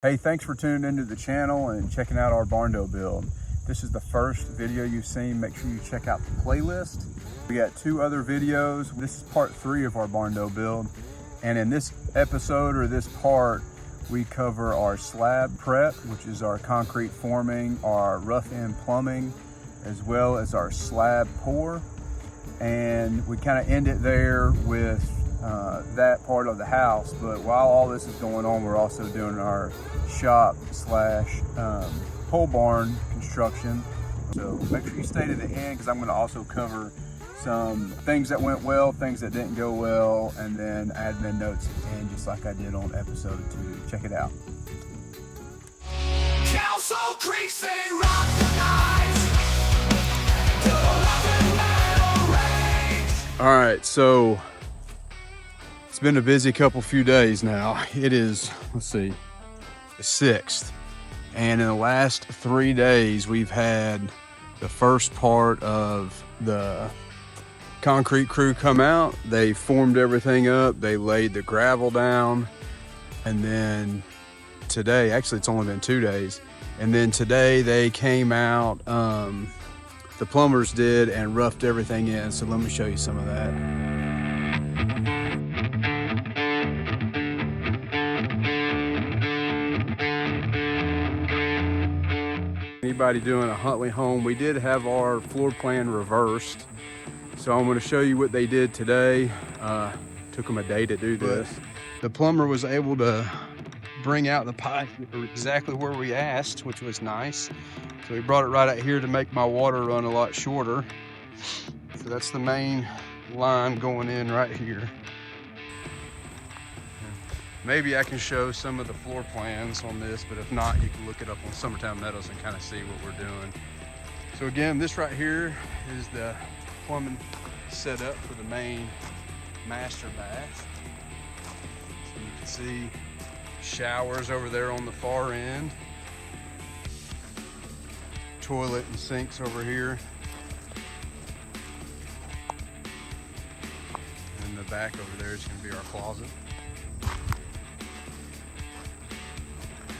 Hey, thanks for tuning into the channel and checking out our barn door build. This is the first video you've seen. Make sure you check out the playlist. We got 2 other videos. This is part 3 of our barn door build. And in this episode or this part, we cover our slab prep, which is our concrete forming, our rough end plumbing, as well as our slab pour. And we kind of end it there with that part of the house. But while all this is going on, we're also doing our shop slash pole barn construction. So make sure you stay to the end, because I'm going to also cover some things that went well, things that didn't go well, and then admin notes at the end, just like I did on episode 2. Check it out. Council creaks and rock the night to the loving metal rage. All right, so it's been a busy few days now. It is, let's see, the 6th. And in the last 3 days, we've had the first part of the concrete crew come out. They formed everything up. They laid the gravel down. And then today, actually it's only been 2 days. And then today they came out, the plumbers did, and roughed everything in. So let me show you some of that. Anybody doing a Huntley home, we did have our floor plan reversed. So I'm going to show you what they did today. Took them a day to do this. The plumber was able to bring out the pipe exactly where we asked, which was nice. So he brought it right out here to make my water run a lot shorter. So that's the main line going in right here. Maybe I can show some of the floor plans on this, but if not, you can look it up on Summertown Meadows and kind of see what we're doing. So again, this right here is the plumbing set up for the main master bath. So you can see showers over there on the far end. Toilet and sinks over here. And in the back over there is going to be our closet.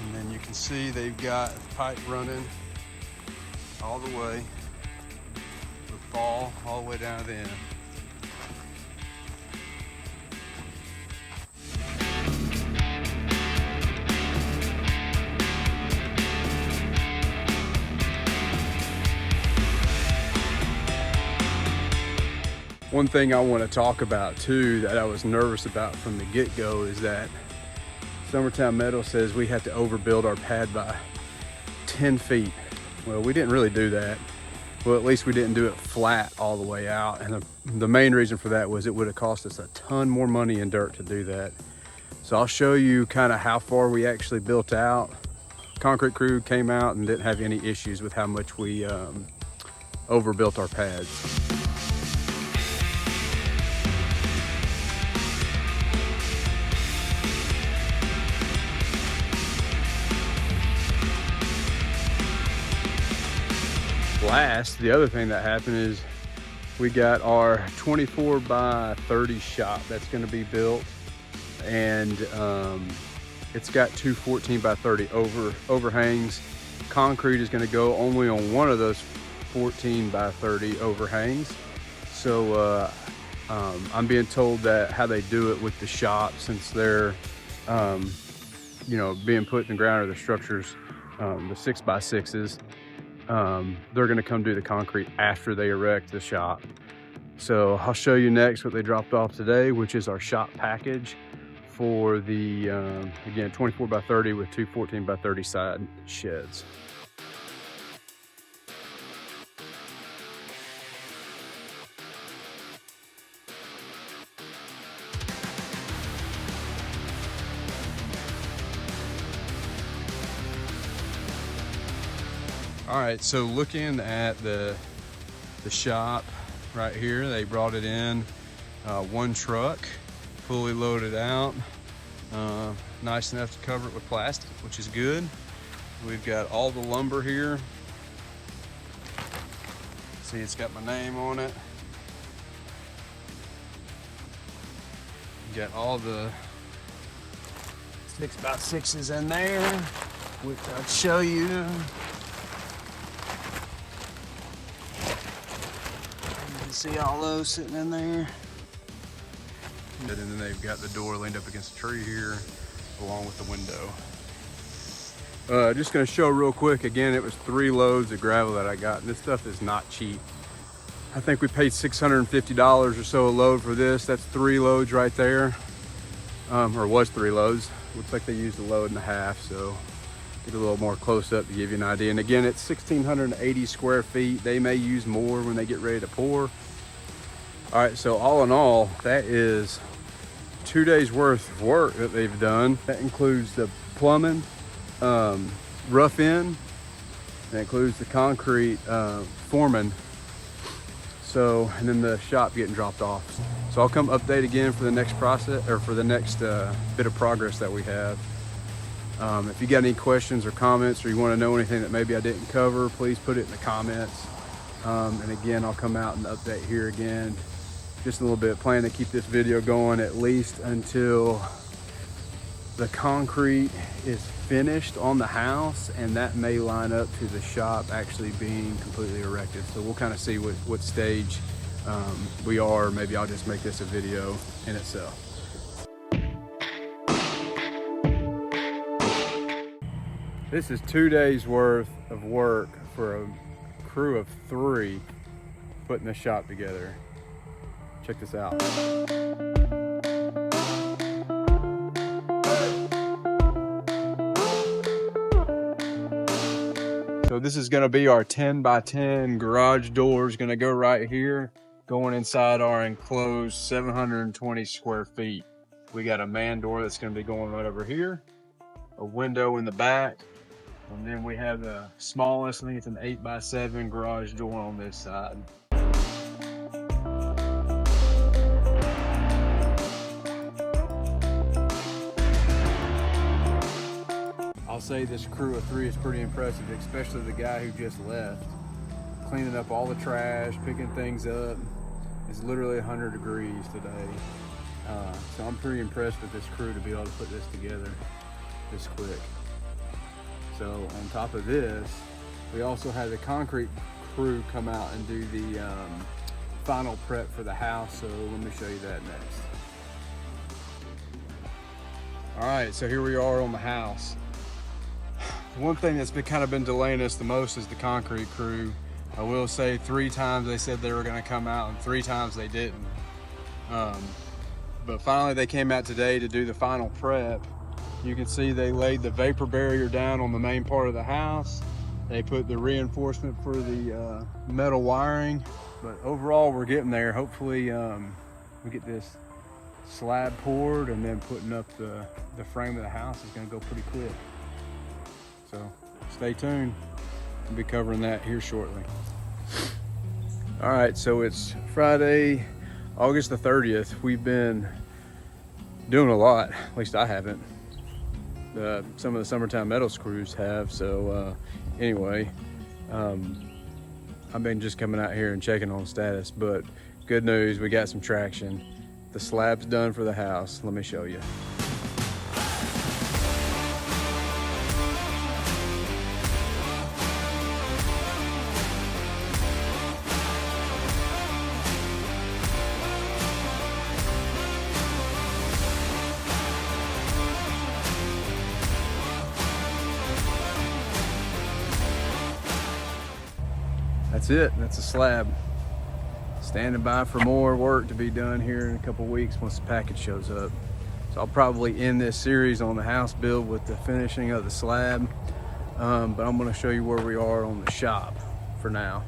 And then you can see they've got pipe running all the way, the fall all the way down to the end. One thing I want to talk about too that I was nervous about from the get-go is that Summertown Metal says we have to overbuild our pad by 10 feet. Well, we didn't really do that. Well, at least we didn't do it flat all the way out. And the main reason for that was it would have cost us a ton more money in dirt to do that. So I'll show you kind of how far we actually built out. Concrete crew came out and didn't have any issues with how much we overbuilt our pads. Last, the other thing that happened is we got our 24 by 30 shop that's going to be built, and it's got 2 14 by 30 overhangs. Concrete is going to go only on one of those 14 by 30 overhangs. So I'm being told that how they do it with the shop, since they're being put in the ground, or the structures, the 6 by 6s, they're going to come do the concrete after they erect the shop. So I'll show you next what they dropped off today, which is our shop package for the again 24 by 30 with 2 14 by 30 side sheds. All right, so looking at the shop right here, they brought it in one truck, fully loaded out, nice enough to cover it with plastic, which is good. We've got all the lumber here. See, it's got my name on it. Got all the 6x6s in there, which I'll show you. You can see all those sitting in there. And then they've got the door leaned up against a tree here, along with the window. Just gonna show real quick, again, it was 3 loads of gravel that I got, and this stuff is not cheap. I think we paid $650 or so a load for this. That's 3 loads right there, or was 3 loads. Looks like they used a load and a half, so get a little more close up to give you an idea. And again, it's 1,680 square feet. They may use more when they get ready to pour. All right, so all in all, that is 2 days worth of work that they've done. That includes the plumbing, rough in, that includes the concrete forming. So, and then the shop getting dropped off. So I'll come update again for the next process, or for the next bit of progress that we have. If you got any questions or comments, or you want to know anything that maybe I didn't cover, please put it in the comments. And again, I'll come out and update here again. Just a little bit. Plan to keep this video going at least until the concrete is finished on the house, and that may line up to the shop actually being completely erected. So we'll kind of see what stage we are. Maybe I'll just make this a video in itself. This is 2 days worth of work for a crew of 3 putting the shop together. Check this out. So this is gonna be our 10 by 10 garage door. Is gonna go right here, going inside our enclosed 720 square feet. We got a man door that's gonna be going right over here, a window in the back, and then we have the smallest, I think it's an 8 by 7 garage door on this side. I'll say this crew of 3 is pretty impressive, especially the guy who just left. Cleaning up all the trash, picking things up. It's literally 100 degrees today. So I'm pretty impressed with this crew to be able to put this together this quick. So on top of this, we also had the concrete crew come out and do the final prep for the house. So let me show you that next. All right, so here we are on the house. One thing that's kind of been delaying us the most is the concrete crew. I will say 3 times they said they were gonna come out, and 3 times they didn't. But finally they came out today to do the final prep. You can see they laid the vapor barrier down on the main part of the house. They put the reinforcement for the metal wiring. But overall we're getting there. Hopefully we get this slab poured, and then putting up the frame of the house is gonna go pretty quick. So stay tuned. I'll be covering that here shortly. All right, so it's Friday, August the 30th. We've been doing a lot, at least I haven't. Some of the Summertown Metals crews have. So anyway, I've been just coming out here and checking on status, but good news, we got some traction. The slab's done for the house. Let me show you. That's it. That's a slab. Standing by for more work to be done here in a couple weeks once the package shows up. So I'll probably end this series on the house build with the finishing of the slab, but I'm going to show you where we are on the shop for now.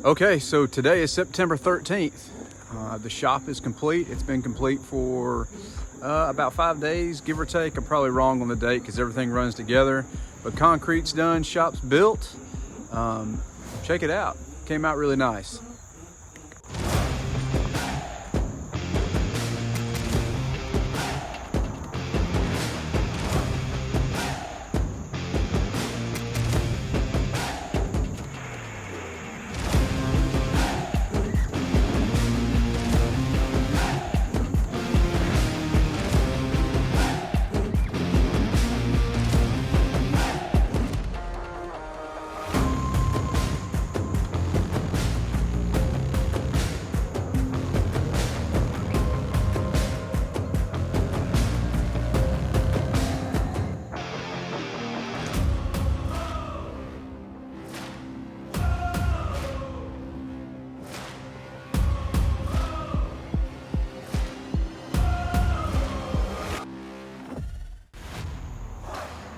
Okay, so today is September 13th. The shop is complete. It's been complete for about 5 days, give or take. I'm probably wrong on the date because everything runs together. But concrete's done, shop's built. Check it out. Came out really nice.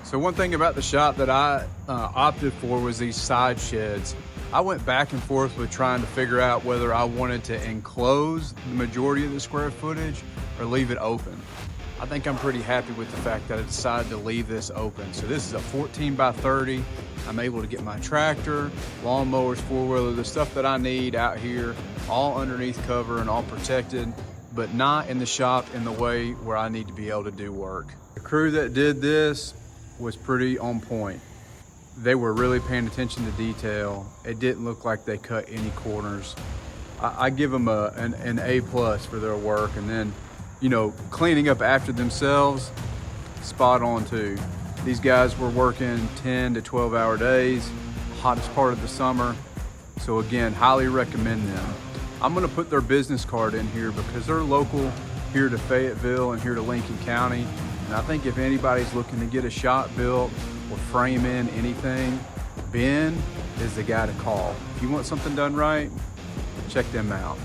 So one thing about the shop that I opted for was these side sheds. I went back and forth with trying to figure out whether I wanted to enclose the majority of the square footage or leave it open. I think I'm pretty happy with the fact that I decided to leave this open. So this is a 14 by 30. I'm able to get my tractor, lawnmowers, four-wheeler, the stuff that I need out here, all underneath cover and all protected, but not in the shop in the way where I need to be able to do work. The crew that did this was pretty on point. They were really paying attention to detail. It didn't look like they cut any corners. I give them an A+ for their work. And then, you know, cleaning up after themselves, spot on too. These guys were working 10 to 12 hour days, hottest part of the summer. So again, highly recommend them. I'm gonna put their business card in here because they're local here to Fayetteville and here to Lincoln County. And I think if anybody's looking to get a shop built or frame in anything, Ben is the guy to call. If you want something done right, check them out.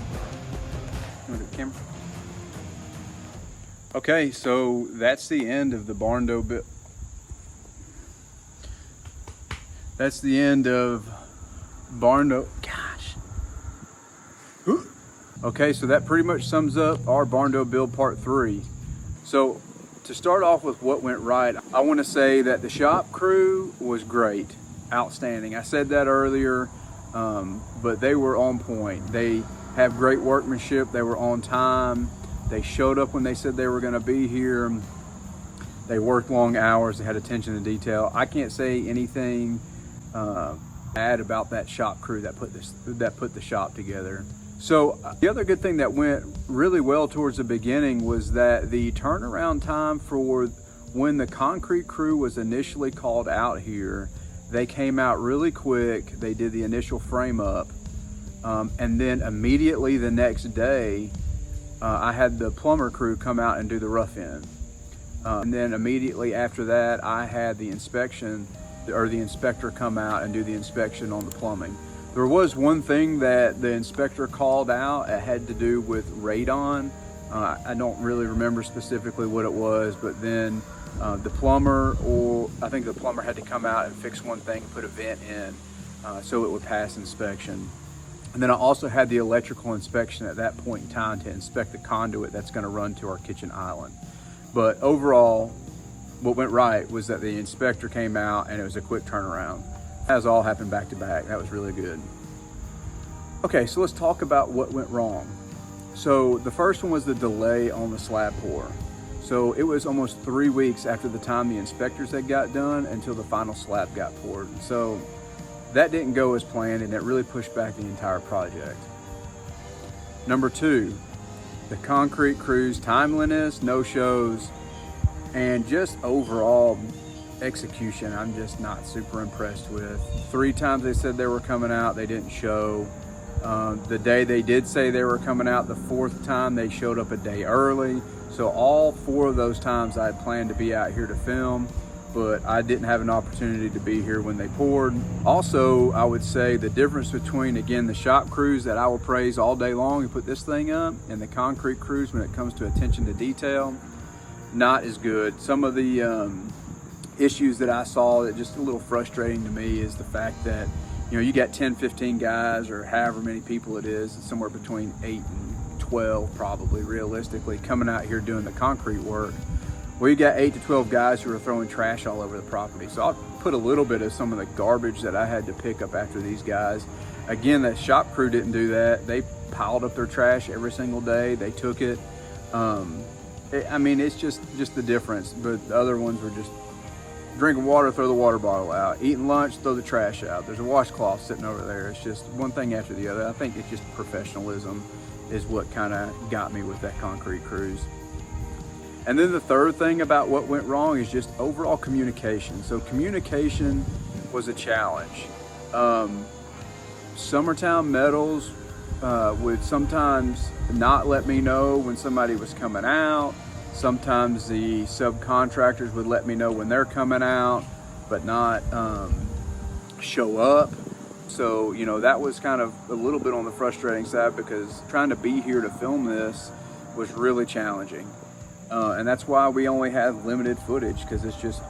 You want to do the camera? Okay, so that's the end of the barn door build. That's the end of barn door. Gosh. Ooh. Okay, so that pretty much sums up our barn door build part 3. So to start off with what went right, I want to say that the shop crew was great, outstanding. I said that earlier, but they were on point. They have great workmanship. They were on time. They showed up when they said they were going to be here. They worked long hours. They had attention to detail. I can't say anything bad about that shop crew that put the shop together. So the other good thing that went really well towards the beginning was that the turnaround time for when the concrete crew was initially called out here, they came out really quick. They did the initial frame up, and then immediately the next day, I had the plumber crew come out and do the rough end. And then immediately after that, I had the inspector come out and do the inspection on the plumbing. There was one thing that the inspector called out. It had to do with radon. I don't really remember specifically what it was, but then the plumber, or I think the plumber had to come out and fix one thing, put a vent in so it would pass inspection. And then I also had the electrical inspection at that point in time to inspect the conduit that's going to run to our kitchen island. But overall, what went right was that the inspector came out and it was a quick turnaround. That has all happened back to back. That was really good. Okay, so let's talk about what went wrong. So the first one was the delay on the slab pour. So it was almost 3 weeks after the time the inspectors had got done until the final slab got poured. So that didn't go as planned, and it really pushed back the entire project. Number 2, the concrete crew's timeliness, no-shows, and just overall execution, I'm just not super impressed with. 3 times they said they were coming out, they didn't show. The day they did say they were coming out, the 4th time they showed up a day early. So all 4 of those times I had planned to be out here to film, but I didn't have an opportunity to be here when they poured. Also, I would say the difference between, again, the shop crews that I will praise all day long and put this thing up, and the concrete crews when it comes to attention to detail, not as good. Some of the issues that I saw that just a little frustrating to me is the fact that, you know, you got 10, 15 guys or however many people it is, it's somewhere between 8 and 12 probably realistically coming out here doing the concrete work. We got 8 to 12 guys who are throwing trash all over the property. So I'll put a little bit of some of the garbage that I had to pick up after these guys. Again, that shop crew didn't do that. They piled up their trash every single day. They took it. I mean, it's just the difference. But the other ones were just drinking water, throw the water bottle out. Eating lunch, throw the trash out. There's a washcloth sitting over there. It's just one thing after the other. I think it's just professionalism is what kind of got me with that concrete cruise. And then the third thing about what went wrong is just overall communication. So communication was a challenge. Summertown Metals would sometimes not let me know when somebody was coming out. Sometimes the subcontractors would let me know when they're coming out, but not show up. So, you know, that was kind of a little bit on the frustrating side because trying to be here to film this was really challenging. And that's why we only have limited footage, because it's just,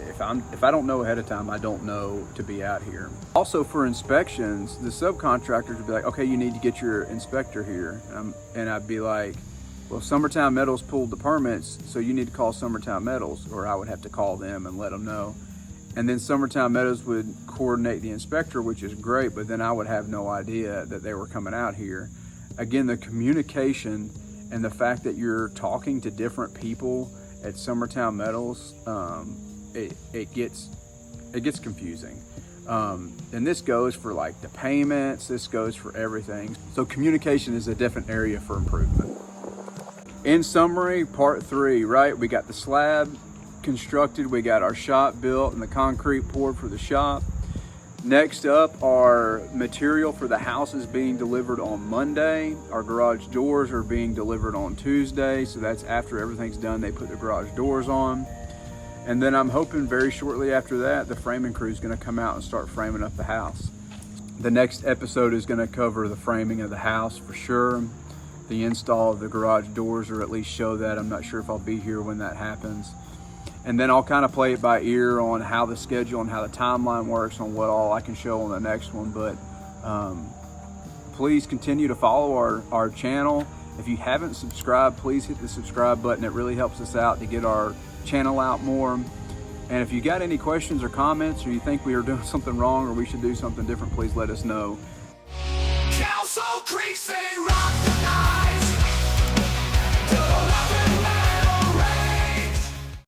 if I don't know ahead of time, I don't know to be out here. Also for inspections, the subcontractors would be like, okay, you need to get your inspector here. And I'd be like, well, Summertown Metals pulled the permits, so you need to call Summertown Metals, or I would have to call them and let them know. And then Summertown Metals would coordinate the inspector, which is great, but then I would have no idea that they were coming out here. Again, the communication and the fact that you're talking to different people at Summertown Metals, it gets confusing. And this goes for like the payments, this goes for everything. So communication is a different area for improvement. In summary, part 3, right? We got the slab constructed, we got our shop built and the concrete poured for the shop. Next up, our material for the house is being delivered on Monday. Our garage doors are being delivered on Tuesday. So that's after everything's done, they put the garage doors on. And then I'm hoping very shortly after that, the framing crew is gonna come out and start framing up the house. The next episode is gonna cover the framing of the house for sure. The install of the garage doors, or at least show that. I'm not sure if I'll be here when that happens. And then I'll kind of play it by ear on how the schedule and how the timeline works on what all I can show on the next one. But please continue to follow our channel. If you haven't subscribed, please hit the subscribe button. It really helps us out to get our channel out more. And if you got any questions or comments, or you think we are doing something wrong or we should do something different, please let us know. Council Creeks, they rock the night.